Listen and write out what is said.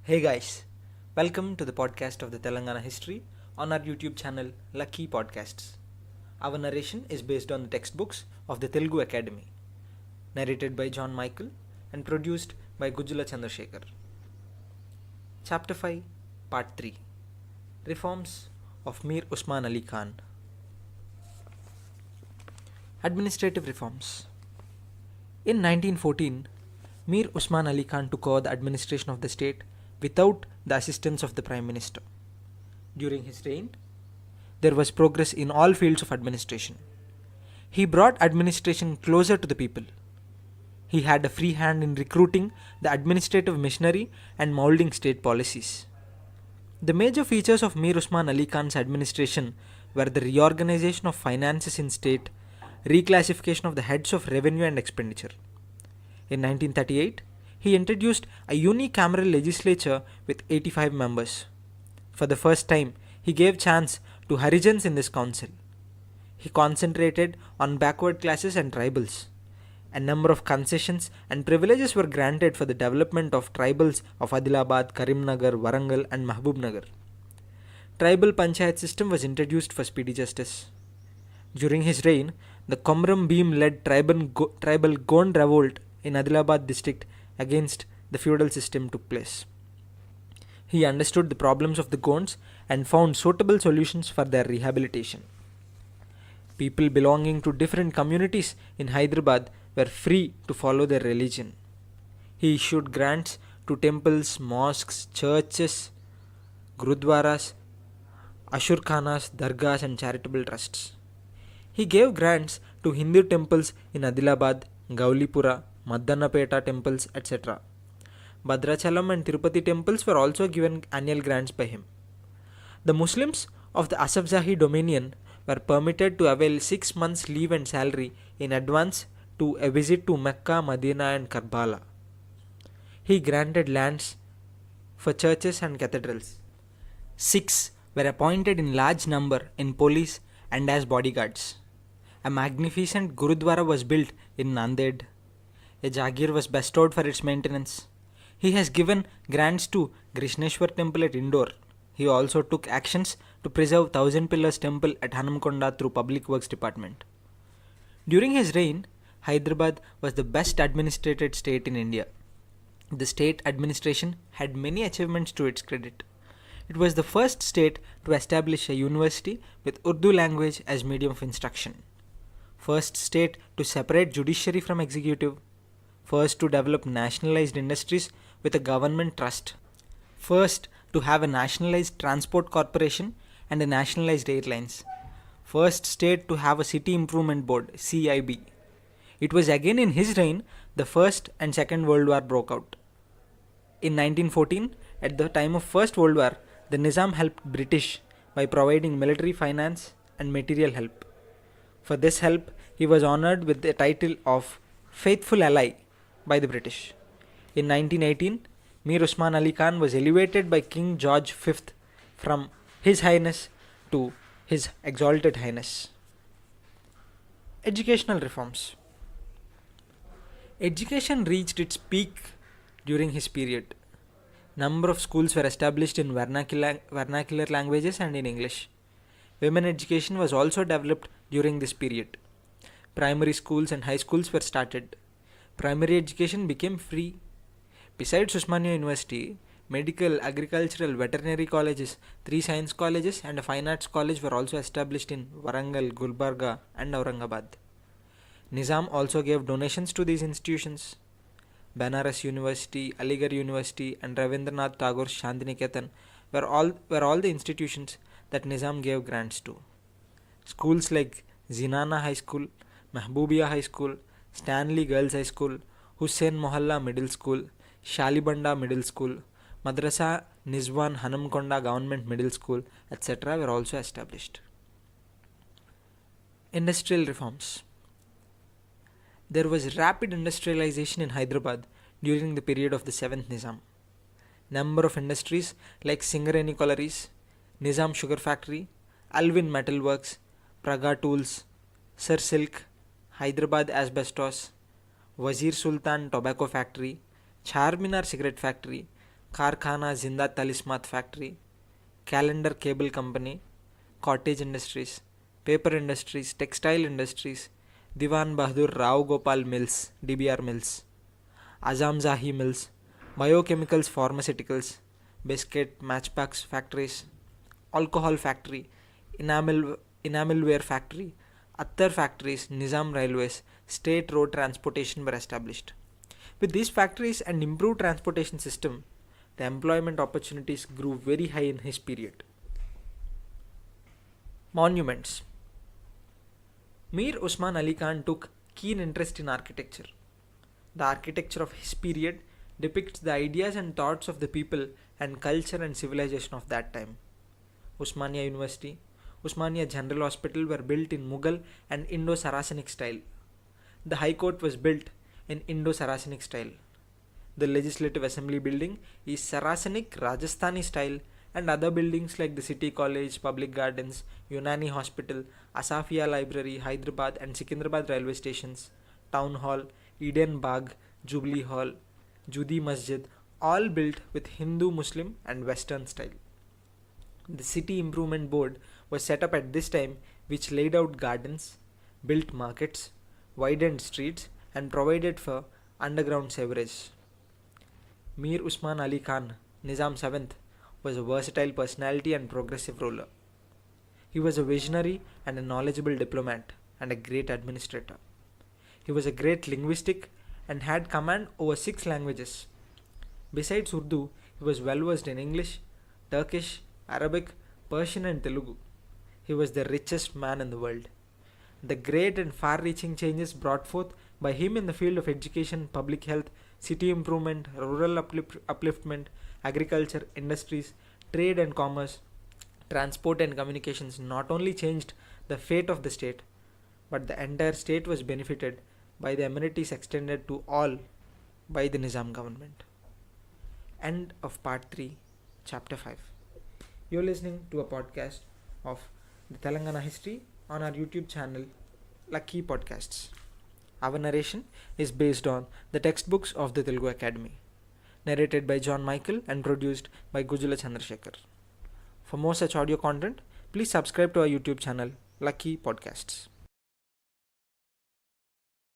Hey guys, welcome to the podcast of the Telangana history on our YouTube channel Lucky Podcasts. Our narration is based on the textbooks of the Telugu Academy, narrated by John Michael and produced by Gujula Chandrasekhar. Chapter 5, Part 3, Reforms of Mir Osman Ali Khan. Administrative Reforms. In 1914, Mir Osman Ali Khan took over the administration of the state without the assistance of the Prime Minister. During his reign, there was progress in all fields of administration. He brought administration closer to the people. He had a free hand in recruiting the administrative machinery and molding state policies. The major features of Mir Osman Ali Khan's administration were the reorganization of finances in state, reclassification of the heads of revenue and expenditure. In 1938, he introduced a unicameral legislature with 85 members. For the first time, he gave chance to Harijans in this council. He concentrated on backward classes and tribals. A number of concessions and privileges were granted for the development of tribals of Adilabad, Karimnagar, Warangal and Mahbubnagar. Tribal panchayat system was introduced for speedy justice. During his reign, the Komram Bhim led tribal Gond revolt in Adilabad district against the feudal system took place. He understood the problems of the Gonds and found suitable solutions for their rehabilitation. People belonging to different communities in Hyderabad were free to follow their religion. He issued grants to temples, mosques, churches, gurudwaras, ashurkhanas, dargahs and charitable trusts. He gave grants to Hindu temples in Adilabad, Gaulipura, Maddannapeta temples, etc. Bhadrachalam and Tirupati temples were also given annual grants by him. The Muslims of the Asafjahi dominion were permitted to avail 6 months' leave and salary in advance to a visit to Mecca, Medina and Karbala. He granted lands for churches and cathedrals. Sikhs were appointed in large number in police and as bodyguards. A magnificent Gurudwara was built in Nanded. A Jagir was bestowed for its maintenance. He has given grants to Krishneshwar temple at Indore. He also took actions to preserve Thousand Pillars temple at Hanamkonda through Public Works Department. During his reign, Hyderabad was the best administrated state in India. The state administration had many achievements to its credit. It was the first state to establish a university with Urdu language as medium of instruction. First state to separate judiciary from executive. First to develop nationalized industries with a government trust. First to have a nationalized transport corporation and a nationalized airlines. First state to have a city improvement board, CIB. It was again in his reign the First and Second World War broke out. In 1914, at the time of First World War, the Nizam helped British by providing military finance and material help. For this help, he was honored with the title of Faithful Ally by the British. In 1918, Mir Osman Ali Khan was elevated by King George V from His Highness to His Exalted Highness. Educational reforms. Education reached its peak during his period. Number of schools were established in vernacular languages and in English. Women education was also developed during this period. Primary schools and high schools were started. Primary education became free. Besides Usmania University, medical, agricultural, veterinary colleges, 3 science colleges and a fine arts college were also established in Warangal, Gulbarga and Aurangabad. Nizam also gave donations to these institutions. Banaras University, Aligarh University and Ravindranath Tagore Shantiniketan were all the institutions that Nizam gave grants to. Schools like Zinana High School, Mahbubia High School, Stanley Girls High School, Hussain Mohalla Middle School, Shalibanda Middle School, Madrasa Nizwan Hanamkonda Government Middle School, etc. were also established. Industrial reforms. There was rapid industrialization in Hyderabad during the period of the 7th Nizam. Number of industries like Singareni Collieries, Nizam Sugar Factory, Alvin Metal Works, Praga Tools, Sir Silk, Hyderabad Asbestos, Wazir Sultan Tobacco Factory, Charminar Cigarette Factory, Karkhana Zinda Talismat Factory, Calendar Cable Company, Cottage Industries, Paper Industries, Textile Industries, Diwan Bahadur Rao Gopal Mills, DBR Mills, Azam Zahi Mills, Biochemicals Pharmaceuticals, Biscuit Matchpacks Factories, Alcohol Factory, Enamelware Factory, Attar Factories, Nizam Railways, State Road Transportation were established. With these factories and improved transportation system, the employment opportunities grew very high in his period. Monuments. Mir Osman Ali Khan took keen interest in architecture. The architecture of his period depicts the ideas and thoughts of the people and culture and civilization of that time. Osmania University, Osmania General Hospital were built in Mughal and Indo-Saracenic style. The High Court was built in Indo-Saracenic style. The Legislative Assembly building is Saracenic Rajasthani style, and other buildings like the City College, Public Gardens, Unani Hospital, Asafia Library, Hyderabad and Secunderabad railway stations, Town Hall, Eden Bagh, Jubilee Hall, Judi Masjid, all built with Hindu, Muslim and Western style. The City Improvement Board was set up at this time, which laid out gardens, built markets, widened streets and provided for underground sewerage. Mir Usman Ali Khan, Nizam 7th, was a versatile personality and progressive ruler. He was a visionary and a knowledgeable diplomat and a great administrator. He was a great linguistic and had command over 6 languages. Besides Urdu, he was well versed in English, Turkish, Arabic, Persian and Telugu. He was the richest man in the world. The great and far-reaching changes brought forth by him in the field of education, public health, city improvement, rural upliftment, agriculture, industries, trade and commerce, transport and communications not only changed the fate of the state, but the entire state was benefited by the amenities extended to all by the Nizam government. End of part 3, chapter 5. You're listening to a podcast of the Telangana history on our YouTube channel, Lucky Podcasts. Our narration is based on the textbooks of the Telugu Academy, narrated by John Michael and produced by Gujula Chandrasekhar. For more such audio content, please subscribe to our YouTube channel, Lucky Podcasts.